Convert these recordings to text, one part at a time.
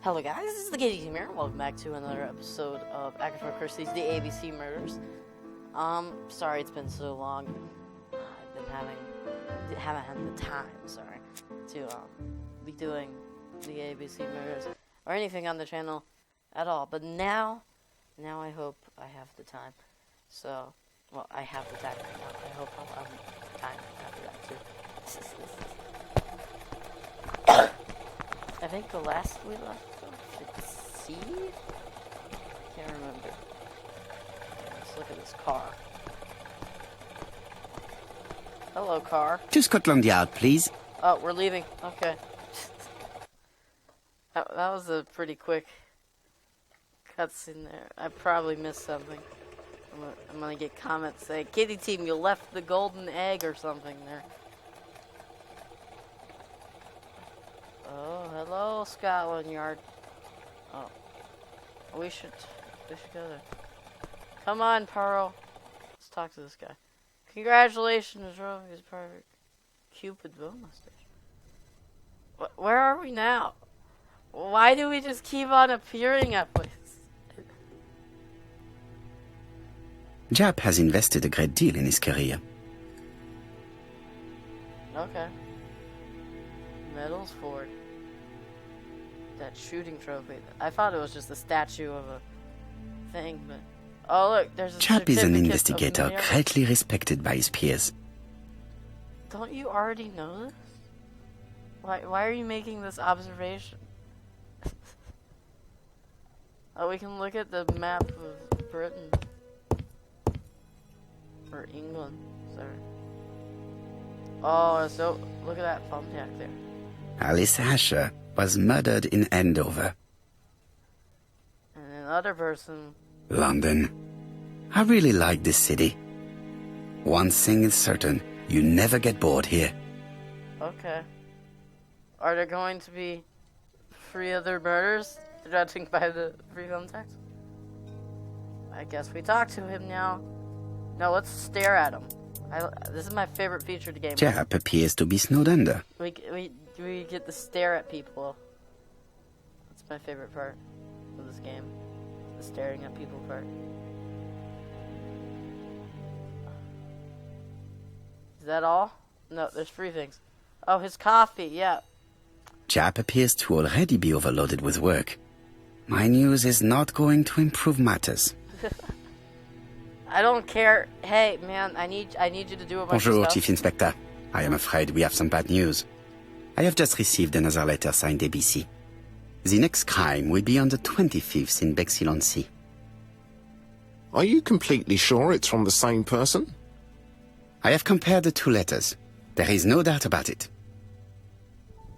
Hello guys, this is the KittyTeam here. Welcome back to another episode of Agatha Christie's The ABC Murders. Sorry it's been so long. I've been haven't had the time, to be doing the ABC Murders or anything on the channel at all. But now I hope I have the time. So, well, I have the time right now. I hope I'll have the time after that too. I think the last we left off, C? Can't remember. Let's look at this car. Hello, car. To Scotland Yard, please. Oh, we're leaving. Okay. that was a pretty quick cutscene there. I probably missed something. I'm gonna get comments saying, KittyTeam, you left the golden egg or something there. Oh, hello, Scotland Yard. Oh, we should go there. Come on, Paro. Let's talk to this guy. Congratulations, Rogue is perfect. Cupid bonus station. Where are we now? Why do we just keep on appearing at places? Jap has invested a great deal in his career. Okay. Medals for that shooting trophy. I thought it was just a statue of a thing, but oh look, there's a Jap is an certificate investigator of greatly respected by his peers. Don't you already know this? Why are you making this observation? Oh, we can look at the map of Britain or England. Sorry. Oh, so look at that thumbtack there. Alice Asher was murdered in Andover, And another person. London. I really like this city. One thing is certain, you never get bored here. Okay. Are there going to be 3 other murders, judging by the free thumbtacks? I guess we talk to him now. No, let's stare at him. This is my favorite feature of the game. Jap appears to be snowed under. We get to stare at people. That's my favorite part of this game. The staring at people part. Is that all? No, there's 3 things. Oh, his coffee, yeah. Jap appears to already be overloaded with work. My news is not going to improve matters. I don't care. Hey, man, I need you to do a bunch Bonjour, of stuff. Chief Inspector. I am afraid we have some bad news. I have just received another letter signed ABC. The next crime will be on the 25th in Bexhill-on-Sea. Are you completely sure it's from the same person? I have compared the 2 letters. There is no doubt about it.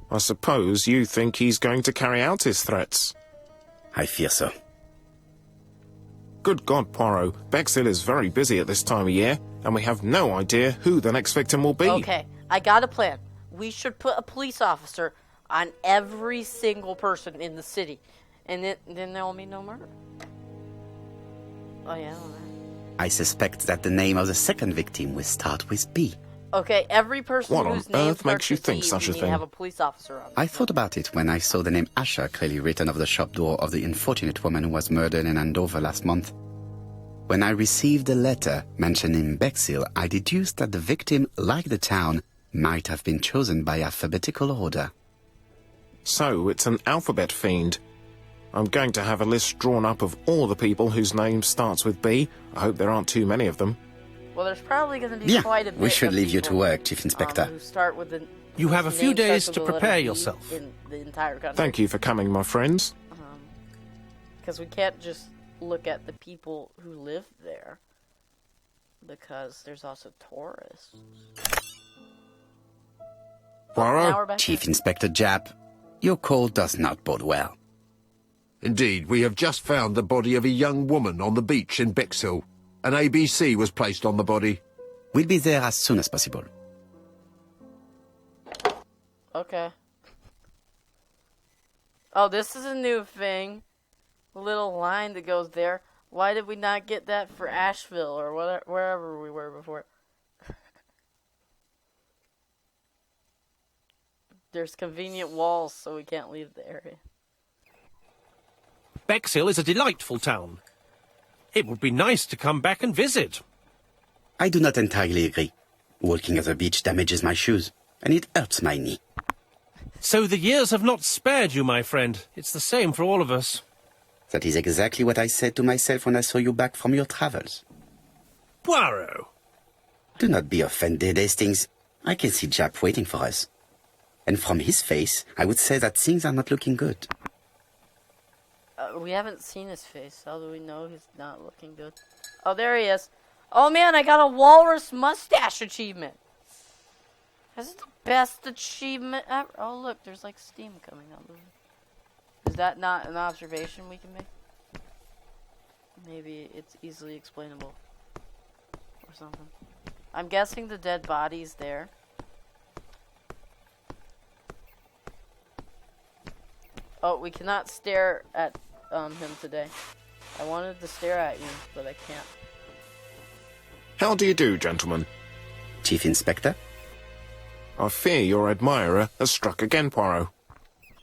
I suppose you think he's going to carry out his threats. I fear so. Good God, Poirot. Bexhill is very busy at this time of year, and we have no idea who the next victim will be. Okay, I got a plan. We should put a police officer on every single person in the city, and then there will be no murder. Oh yeah, I don't know. I suspect that the name of the second victim will start with B. Okay, every person What whose on name earth makes starts you with think B, such we a need thing? to have a police officer on. I thought about it when I saw the name Asher clearly written over the shop door of the unfortunate woman who was murdered in Andover last month. When I received a letter mentioning Bexhill, I deduced that the victim, like the town, might have been chosen by alphabetical order. So it's an alphabet fiend. I'm going to have a list drawn up of all the people whose name starts with B. I hope there aren't too many of them. Well, there's probably going to be quite a bit. We should of leave you to people, work, Chief Inspector. Who start with the You have a few name days starts to with the prepare letter B yourself. in the entire country. Thank you for coming, my friends. Because we can't just look at the people who live there, because there's also tourists. Now we're Poirot? back Chief there. Inspector Jap, your call does not bode well. Indeed, we have just found the body of a young woman on the beach in Bexhill. An ABC was placed on the body. We'll be there as soon as possible. Okay. Oh, this is a new thing. A little line that goes there. Why did we not get that for Asheville or whatever, wherever we were before? There's convenient walls, so we can't leave the area. Bexhill is a delightful town. It would be nice to come back and visit. I do not entirely agree. Walking at the beach damages my shoes, and it hurts my knee. So the years have not spared you, my friend. It's the same for all of us. That is exactly what I said to myself when I saw you back from your travels. Poirot! Do not be offended, Hastings. I can see Jap waiting for us. And from his face, I would say that things are not looking good. We haven't seen his face. How do we know he's not looking good? Oh, there he is. Oh man, I got a walrus mustache achievement. This is the best achievement ever. Oh look, there's like steam coming out of it. Is that not an observation we can make? Maybe it's easily explainable. Or something. I'm guessing the dead body's there. Oh, we cannot stare at him today. I wanted to stare at you, but I can't. How do you do, gentlemen? Chief Inspector? I fear your admirer has struck again, Poirot.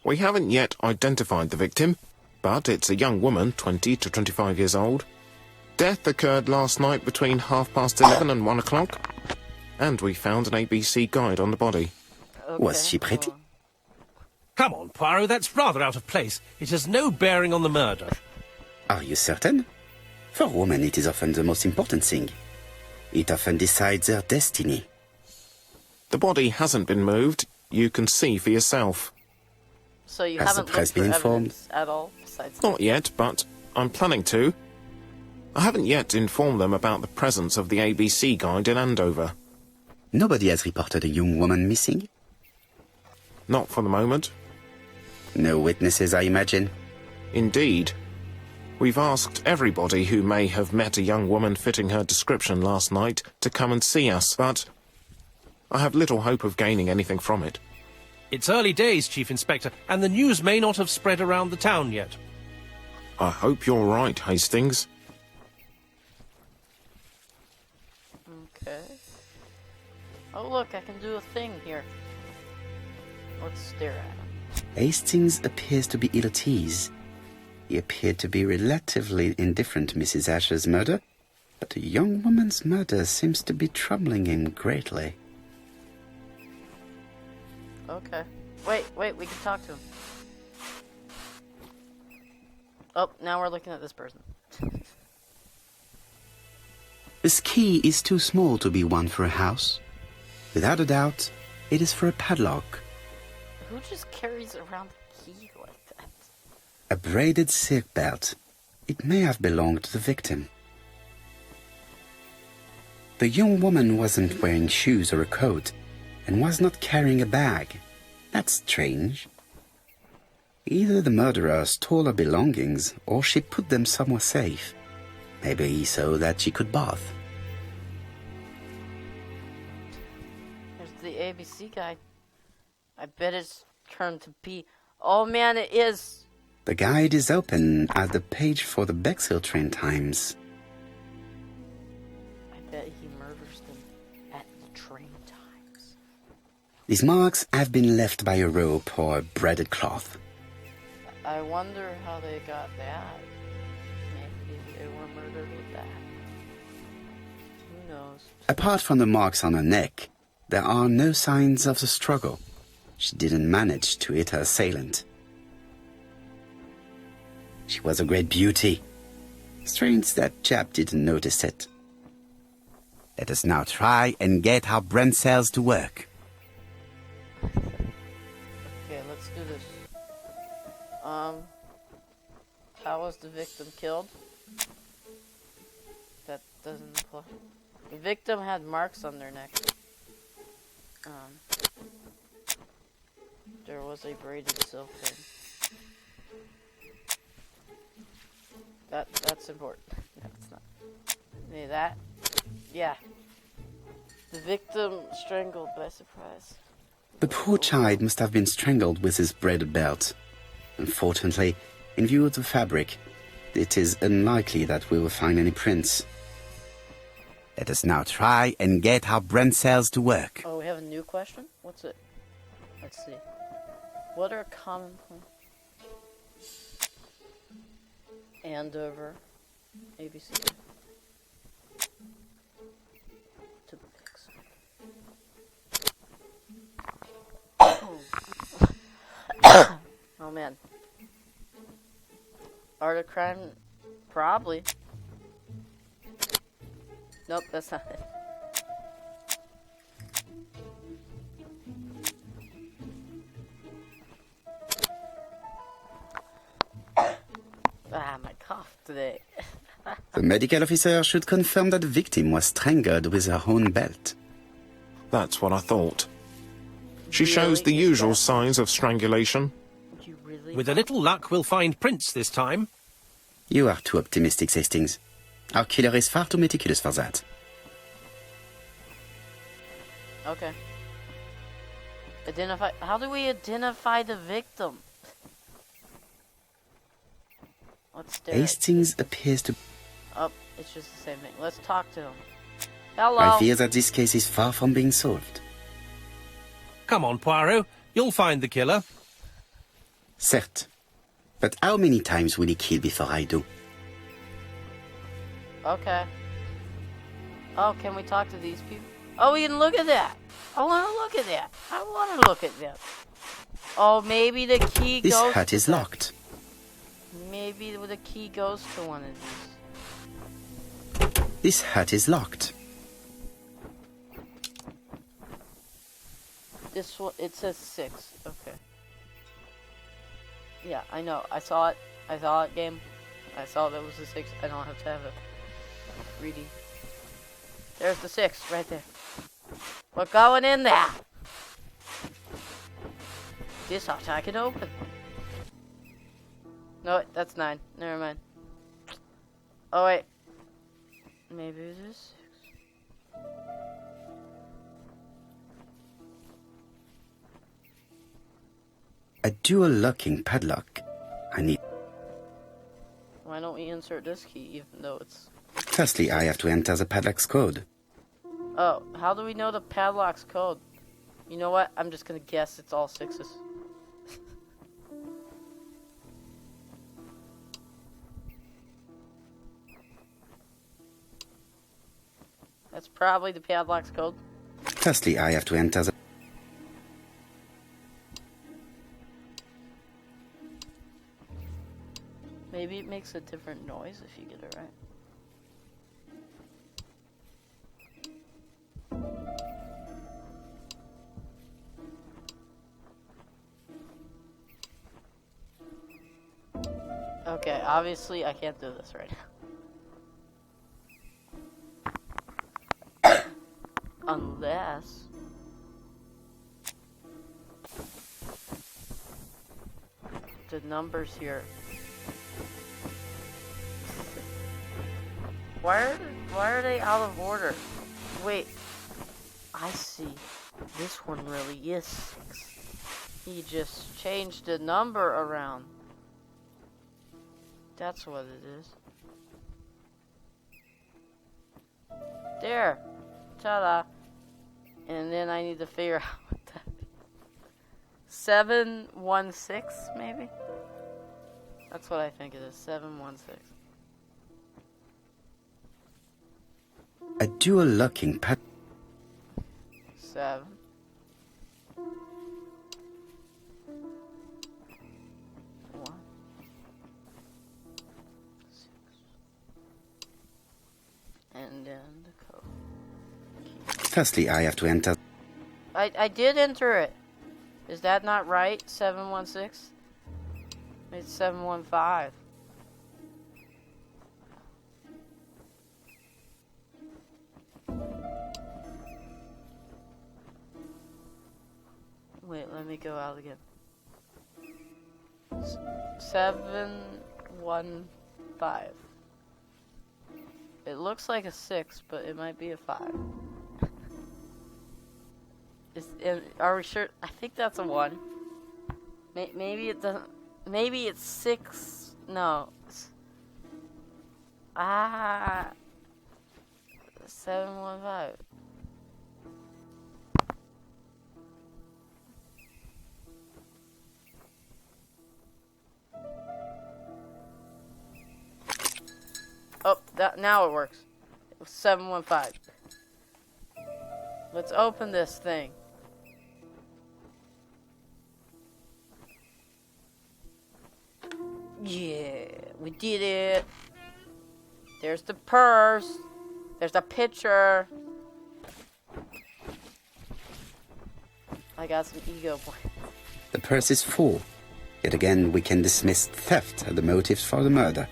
We haven't yet identified the victim, but it's a young woman, 20 to 25 years old. Death occurred last night between 11:30 and 1 o'clock, and we found an ABC guide on the body. Okay, Was she pretty? Come on, Poirot, that's rather out of place. It has no bearing on the murder. Are you certain? For women, it is often the most important thing. It often decides their destiny. The body hasn't been moved. You can see for yourself. So you Has the haven't press looked for been informed? evidence at all, besides Not yet, but I'm planning to. I haven't yet informed them about the presence of the ABC guide in Andover. Nobody has reported a young woman missing? Not for the moment. No witnesses, I imagine. Indeed. We've asked everybody who may have met a young woman fitting her description last night to come and see us, but I have little hope of gaining anything from it. It's early days, Chief Inspector, and the news may not have spread around the town yet. I hope you're right, Hastings. Okay. Oh look, I can do a thing here. Let's stare at him. Hastings appears to be ill at ease. He appeared to be relatively indifferent to Mrs. Asher's murder, but a young woman's murder seems to be troubling him greatly. Okay. Wait, we can talk to him. Oh, now we're looking at this person. This key is too small to be one for a house. Without a doubt, it is for a padlock. Who just carries around the key like that? A braided silk belt. It may have belonged to the victim. The young woman wasn't wearing shoes or a coat, and was not carrying a bag. That's strange. Either the murderer stole her belongings, or she put them somewhere safe. Maybe so that she could bath. There's the ABC guide. I bet it's turned to be... Oh man, it is! The guide is open at the page for the Bexhill train times. I bet he murders them at the train times. These marks have been left by a rope or a braided cloth. I wonder how they got that. Maybe they were murdered with that. Who knows? Apart from the marks on her neck, there are no signs of the struggle. She didn't manage to hit her assailant. She was a great beauty. Strange that chap didn't notice it. Let us now try and get our brain cells to work. Okay, let's do this. How was the victim killed? That doesn't apply. The victim had marks on their neck. There was a braided silk thing. That's important. No, it's not. Maybe that? Yeah. The victim strangled by surprise. The poor child must have been strangled with his braided belt. Unfortunately, in view of the fabric, it is unlikely that we will find any prints. Let us now try and get our brain cells to work. Oh, we have a new question? What's it? Let's see. What are common points? Andover, ABC. To Bexhill. Oh man. Art of crime? Probably. Nope, that's not it. Ah, my cough today. The medical officer should confirm that the victim was strangled with her own belt. That's what I thought. She Really? shows the usual signs of strangulation. You really? With a little luck, we'll find prints this time. You are too optimistic, Hastings. Our killer is far too meticulous for that. Okay. Identify. How do we identify the victim? Let's stare. Hastings appears to... Oh, it's just the same thing. Let's talk to him. Hello. I fear that this case is far from being solved. Come on, Poirot. You'll find the killer. Certes. But how many times will he kill before I do? Okay. Oh, can we talk to these people? Oh, we can look at that. I want to look at that. I want to look at that. Oh, maybe the key This goes... hut is locked. Maybe the key goes to one of these. This hut is locked. This one, it says 6. Okay. Yeah, I know. I saw it. I saw it, game. I saw that was the 6. I don't have to have a reading. There's the 6 right there. We're going in there. This hut I can open. No, wait, that's 9. Never mind. Oh, wait. Maybe it is 6. A dual locking padlock. I need... Why don't we insert this key even though it's... Firstly, I have to enter the padlock's code. Oh, how do we know the padlock's code? You know what? I'm just gonna guess it's all 6s. That's probably the padlock's code. Firstly, I have to enter the... Maybe it makes a different noise if you get it right. Okay, obviously I can't do this right now. Unless... the numbers here... Why are they out of order? Wait. I see. This one really is 6. He just changed the number around. That's what it is. There. Ta-da. And then I need to figure out what that is. 716, maybe? That's what I think it is. 716. A dual locking pad... 7. 1. 6. And then the code. Firstly, I have to enter... I did enter it. Is that not right? 716? It's 715. Wait, let me go out again. 715. It looks like a 6, but it might be a 5. Are we sure? I think that's a 1. Maybe it doesn't. Maybe it's 6. No. 715. now it works. It was 715. Let's open this thing. Yeah, we did it. There's the purse. There's a picture. I got some ego points. The purse is full. Yet again, we can dismiss theft as the motives for the murder.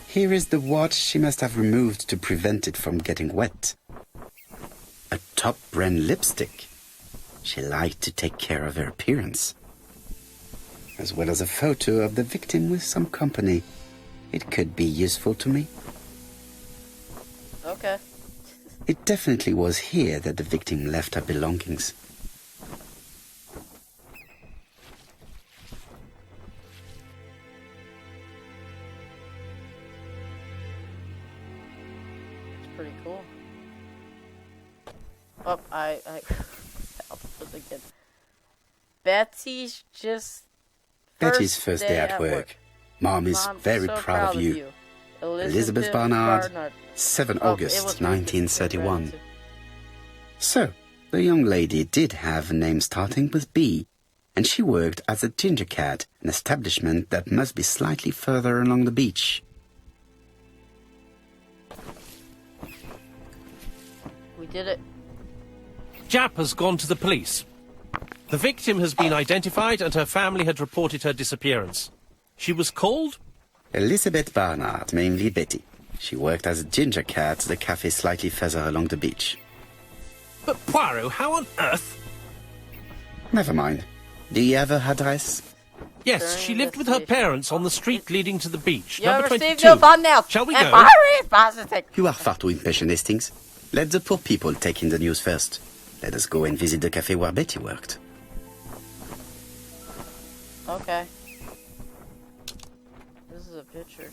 Here is the watch she must have removed to prevent it from getting wet. A top-brand lipstick. She liked to take care of her appearance. As well as a photo of the victim with some company. It could be useful to me. Okay. It definitely was here that the victim left her belongings. It's pretty cool. Oh, I again. Betsy's just Betty's first day at work. Mom is very so proud of you. Elizabeth Barnard, 7 August 1931. So, the young lady did have a name starting with B, and she worked as a ginger cat, an establishment that must be slightly further along the beach. We did it. Jap has gone to the police. The victim has been identified and her family had reported her disappearance. She was called? Elizabeth Barnard, mainly Betty. She worked as a ginger cat at the cafe slightly further along the beach. But Poirot, how on earth? Never mind. Do you have her address? Yes, she lived with her parents on the street leading to the beach. You Number received 22. no fun now. Shall we And go? Poirot is positive. You are far too impatient, Hastings. Let the poor people take in the news first. Let us go and visit the cafe where Betty worked. Okay. This is a picture.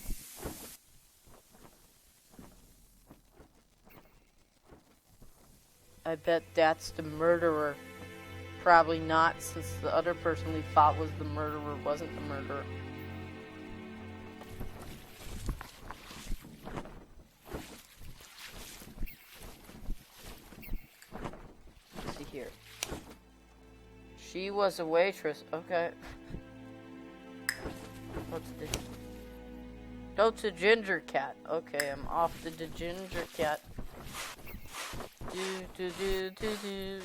I bet that's the murderer. Probably not, since the other person we thought was the murderer wasn't the murderer. Let's see here. She was a waitress. Okay. What's this? Go to Ginger Cat. Okay, I'm off to the Ginger Cat. Do.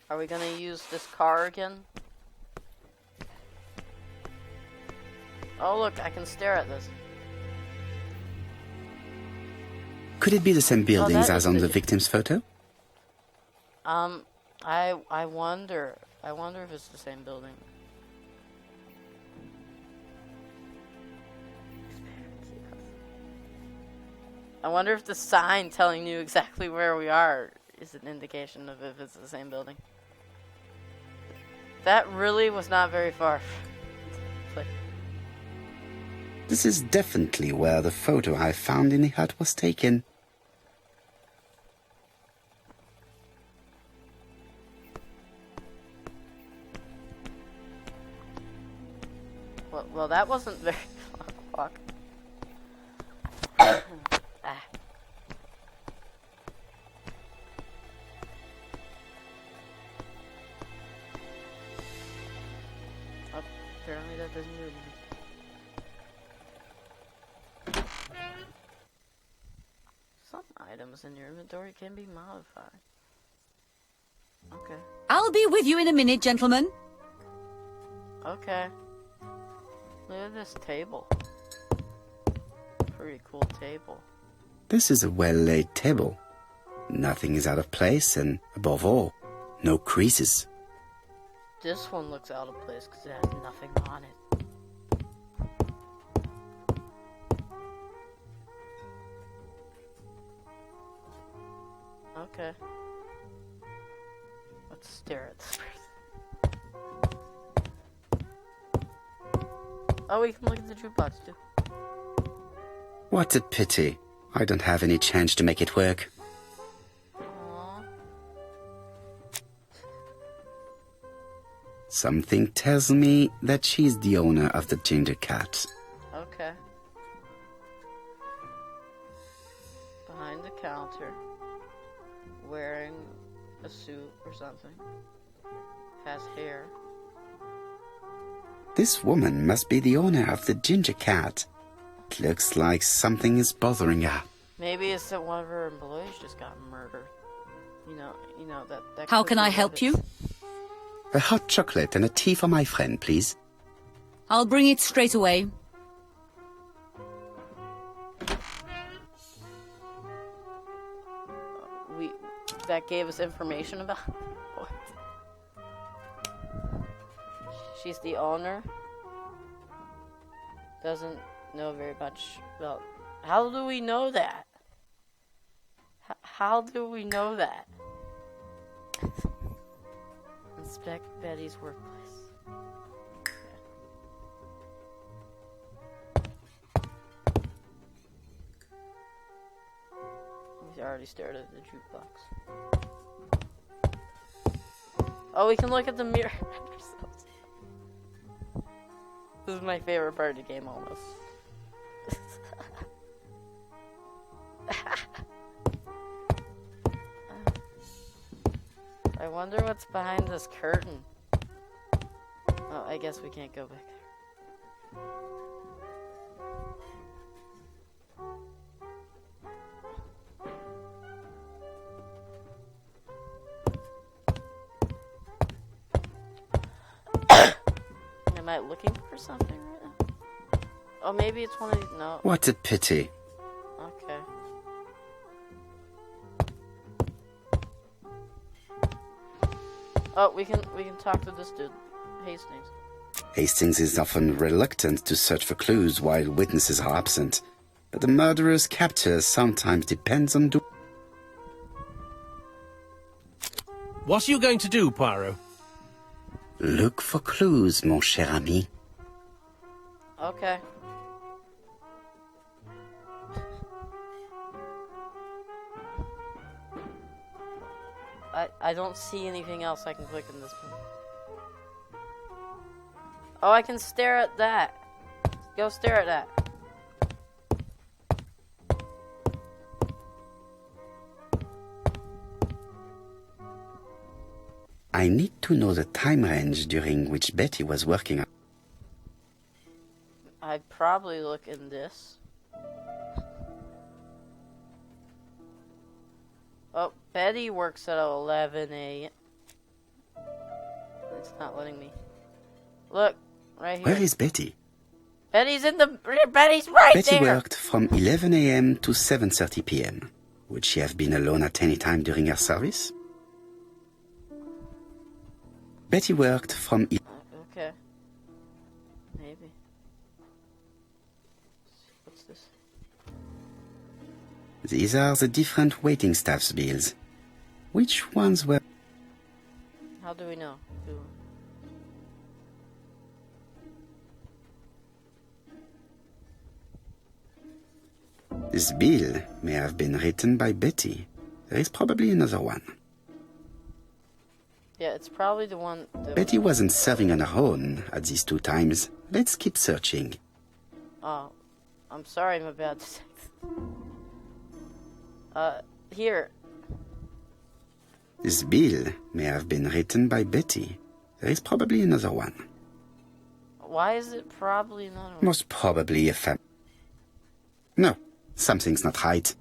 Are we gonna use this car again? Oh look, I can stare at this. Could it be the same buildings that as is on the- the victim's photo? I wonder. I wonder if it's the same building. I wonder if the sign telling you exactly where we are is an indication of if it's the same building. That really was not very far. Like, This is definitely where the photo I found in the hut was taken. well, that wasn't very long. Ah. Oh, apparently that doesn't do anything. Some items in your inventory can be modified. Okay. I'll be with you in a minute, gentlemen. Okay. Look at this table. Pretty cool table. This is a well-laid table. Nothing is out of place and, above all, no creases. This one looks out of place because it has nothing on it. Okay. Let's stare at this person. Oh, we can look at the jukebox too. What a pity. I don't have any change to make it work. Something tells me that she's the owner of the ginger cat. Okay. Behind the counter, wearing a suit or something. Has hair. This woman must be the owner of the ginger cat. It looks like something is bothering her. Maybe it's that one of her employees just got murdered. You know that. How could can be I what help it- you? A hot chocolate and a tea for my friend, please. I'll bring it straight away. That gave us information about what? She's the owner. Doesn't know very much about. How do we know that? How do we know that? Inspect Betty's workplace. We already stared at the jukebox. Oh, we can look at the mirror. This is my favorite part of the game, almost. I wonder what's behind this curtain. Oh, I guess we can't go back there. Am I looking for something right now? Oh, maybe it's one of these. No. What a pity. Okay. Oh, we can talk to this dude, Hastings. Hastings is often reluctant to search for clues while witnesses are absent, but the murderer's capture sometimes depends on What are you going to do, Poirot? Look for clues, mon cher ami. Okay. I don't see anything else I can click in this one. Oh, I can stare at that. Go stare at that. I need to know the time range during which Betty was working on. I'd probably look in this. Oh, Betty works at 11 a.m. It's not letting me. Look, right here. Where is Betty? Betty's in the. Betty's right Betty there. worked from 11 a.m. to 7:30 p.m. Would she have been alone at any time during her service? Betty worked from... Okay. Maybe. What's this? These are the different waiting staff's bills. Which ones were... How do we know? This bill may have been written by Betty. There is probably another one. Yeah, it's probably the one that... Betty wasn't serving on her own at these two times. Let's keep searching. Oh, I'm sorry, I'm a bad detective. Here. This bill may have been written by Betty. There is probably another one. Why is it probably another one? Most probably a No, something's not right.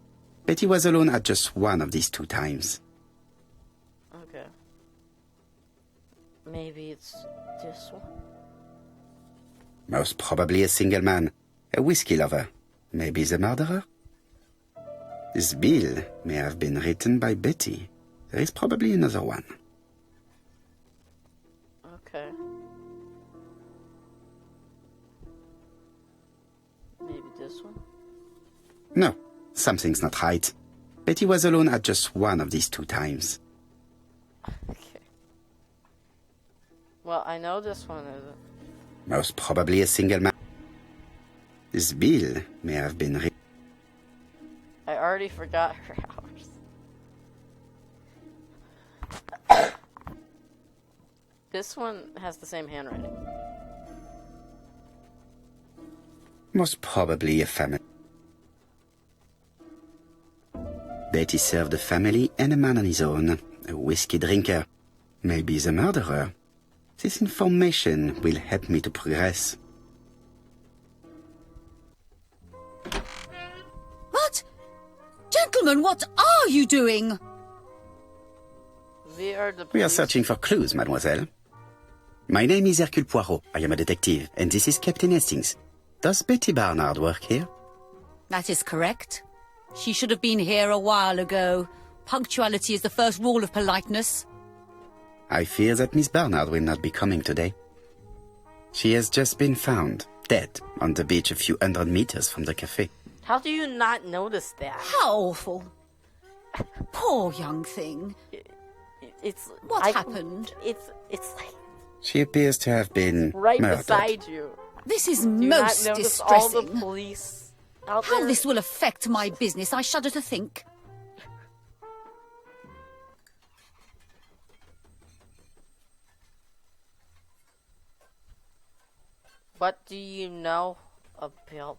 Betty was alone at just one of these two times. Okay. Maybe it's this one? Most probably a single man, a whiskey lover. Maybe the murderer? This bill may have been written by Betty. There is probably another one. Okay. Maybe this one? No, something's not right. Betty was alone at just one of these two times. Okay. Well, I know this one isn't. Most probably a single man. This bill may have been written. I already forgot her hours. This one has the same handwriting. Most probably a family. Betty served a family and a man on his own, a whiskey drinker, maybe the murderer. This information will help me to progress. What? Gentlemen, what are you doing? We are the We are police. searching for clues, mademoiselle. My name is Hercule Poirot. I am a detective, and this is Captain Hastings. Does Betty Barnard work here? That is correct. She should have been here a while ago. Punctuality is the first rule of politeness. I fear that Miss Barnard will not be coming today. She has just been found, dead, on the beach a few hundred meters from the cafe. How do you not notice that? How awful. Poor young thing. It's What happened? It's like She appears to have been right murdered. beside you. This is Do you most not notice all the distressing. police out How there? this will affect my business, I shudder to think. What do you know about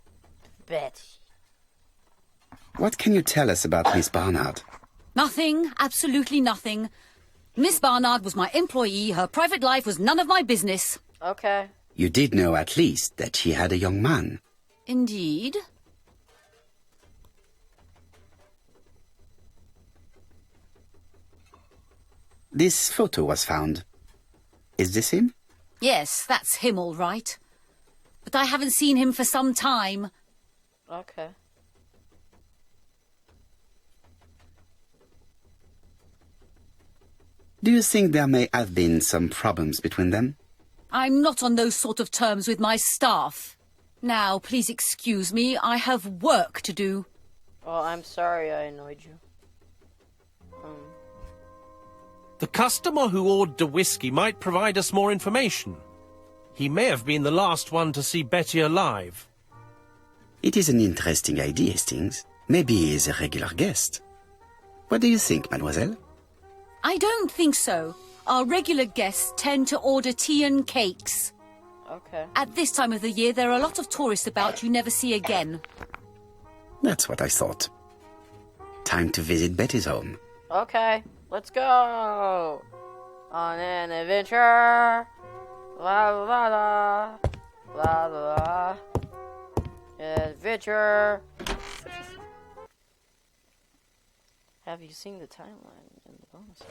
Betty? What can you tell us about Miss Barnard? Nothing, absolutely nothing. Miss Barnard was my employee. Her private life was none of my business. Okay. You did know at least that she had a young man. Indeed. This photo was found. Is this him? Yes, that's him all right. But I haven't seen him for some time. Okay. Do you think there may have been some problems between them? I'm not on those sort of terms with my staff. Now, please excuse me. I have work to do. Well, I'm sorry I annoyed you. The customer who ordered the whiskey might provide us more information. He may have been the last one to see Betty alive. It is an interesting idea, Hastings. Maybe he is a regular guest. What do you think, mademoiselle? I don't think so. Our regular guests tend to order tea and cakes. Okay. At this time of the year, there are a lot of tourists about you never see again. That's what I thought. Time to visit Betty's home. Okay. Let's go on an adventure. La la la la la la. Adventure. Have you seen the timeline in the bonuses?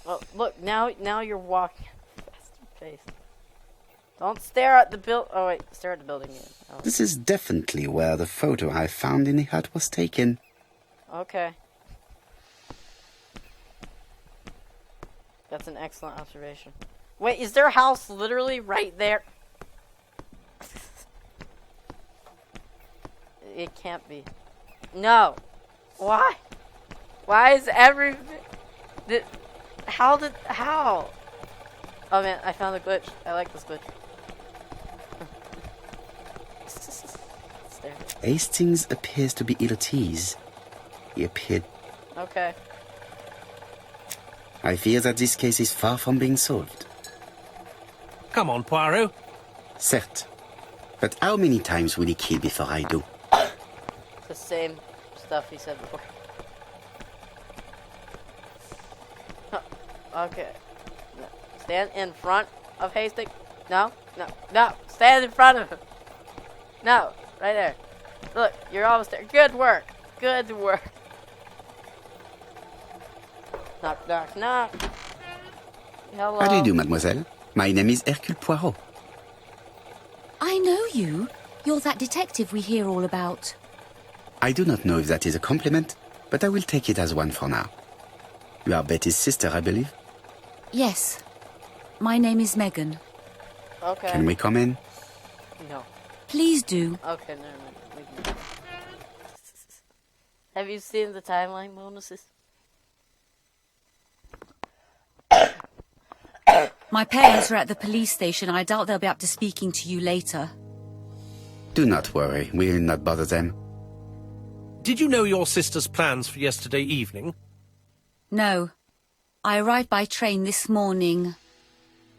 Oh, look, now you're walking fast and face. Don't stare at the oh wait, stare at the building again. Oh. This is definitely where the photo I found in the hut was taken. Okay. That's an excellent observation. Wait, is their house literally right there? It can't be. No. Why? Why is how? Oh man, I found the glitch. I like this glitch. It's there. Hastings appears to be ill at ease. He appeared... Okay. I fear that this case is far from being solved. Come on, Poirot. Certes. But how many times will he kill before I do? It's the same stuff he said before. Okay. No. Stand in front of Hastings. No, no, no. Stand in front of him. No, right there. Look, you're almost there. Good work. Good work. Knock, knock, knock. Hello. How do you do, mademoiselle? My name is Hercule Poirot. I know you. You're that detective we hear all about. I do not know if that is a compliment, but I will take it as one for now. You are Betty's sister, I believe? Yes. My name is Megan. Okay. Can we come in? No. Please do. Okay, never mind. We can... Have you seen the timeline bonuses? My parents are at the police station. I doubt they'll be up to speaking to you later. Do not worry, we will not bother them. Did you know your sister's plans for yesterday evening? No. I arrived by train this morning.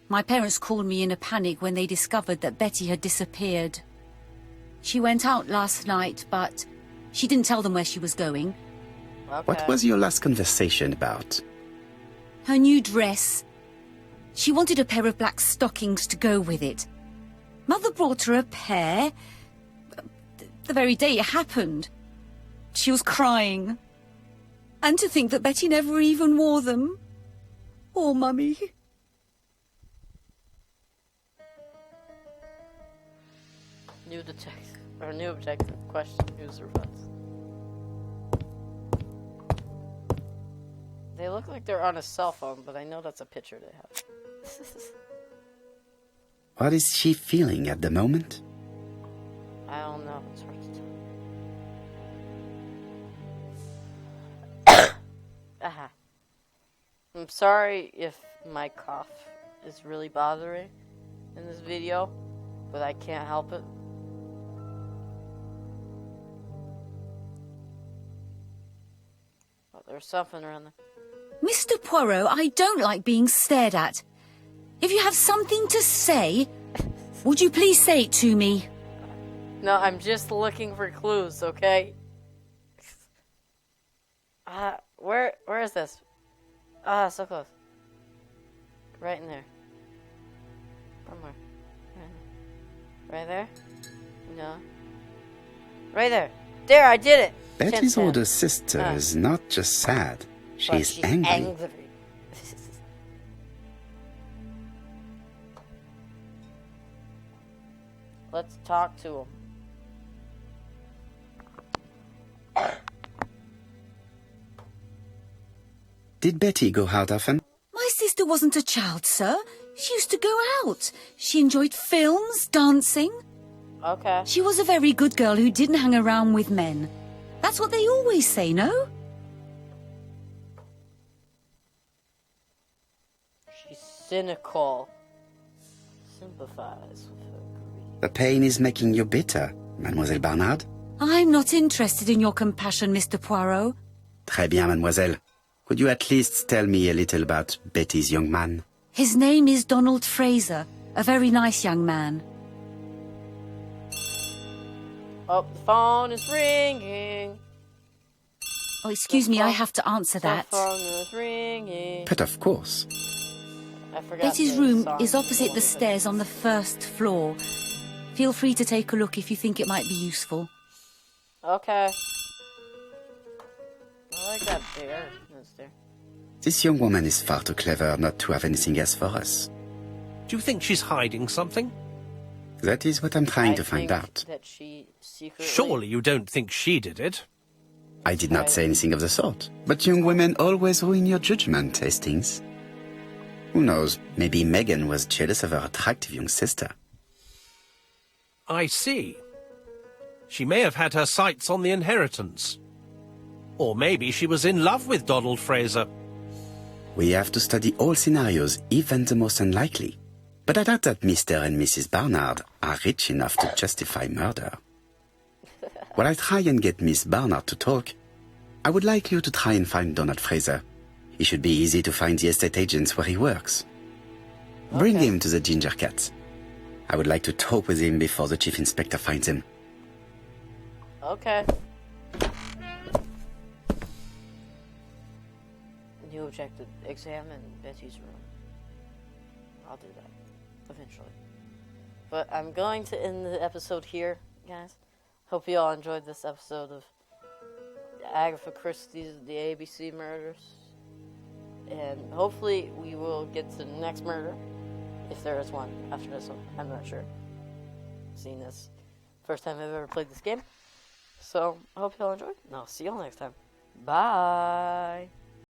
My parents called me in a panic when they discovered that Betty had disappeared. She went out last night, but she didn't tell them where she was going. Okay. What was your last conversation about? Her new dress. She wanted a pair of black stockings to go with it. Mother brought her a pair. The very day it happened. She was crying. And to think that Betty never even wore them. Oh, Mummy. New objective question user funds. They look like they're on a cell phone, but I know that's a picture they have. What is she feeling at the moment? I don't know. It's hard to tell. Aha. I'm sorry if my cough is really bothering in this video, but I can't help it. Oh, there's something around there. Mr. Poirot, I don't like being stared at. If you have something to say, would you please say it to me? No, I'm just looking for clues, okay? Where is this? So close. Right in there. One more. Right there? No. Right there. There, I did it! Betty's Chance older hand. sister is not just sad. But She's angry. Let's talk to him. Did Betty go out often? My sister wasn't a child, sir. She used to go out. She enjoyed films, dancing. Okay. She was a very good girl who didn't hang around with men. That's what they always say, no? She's cynical. Sympathize with her greed. The pain is making you bitter, Mademoiselle Barnard. I'm not interested in your compassion, Mr. Poirot. Très bien, mademoiselle. Could you at least tell me a little about Betty's young man? His name is Donald Fraser, a very nice young man. Oh, the phone is ringing. Oh, excuse me, I have to answer that. The phone is ringing. But of course. I forgot Betty's the room song. is opposite the stairs on the first floor. Feel free to take a look if you think it might be useful. Okay. I like that bear. That's there. This young woman is far too clever not to have anything else for us. Do you think she's hiding something? That is what I'm trying to I find think out. that she secretly... Surely you don't think she did it? I did not say anything of the sort. But young women always ruin your judgment, Hastings. Who knows, maybe Megan was jealous of her attractive young sister. I see. She may have had her sights on the inheritance. Or maybe she was in love with Donald Fraser. We have to study all scenarios, even the most unlikely. But I doubt that Mr. and Mrs. Barnard are rich enough to justify murder. While I try and get Miss Barnard to talk, I would like you to try and find Donald Fraser. It should be easy to find the estate agents where he works. Bring him to the Ginger Cat. I would like to talk with him before the Chief Inspector finds him. Okay. New objective. Examine Betty's room. I'll do that. Eventually. But I'm going to end the episode here, guys. Hope you all enjoyed this episode of Agatha Christie's The ABC Murders. And hopefully we will get to the next murder. If there is one after this one. I'm not sure. Seen this. First time I've ever played this game. So, I hope you all enjoyed. And I'll see you all next time. Bye.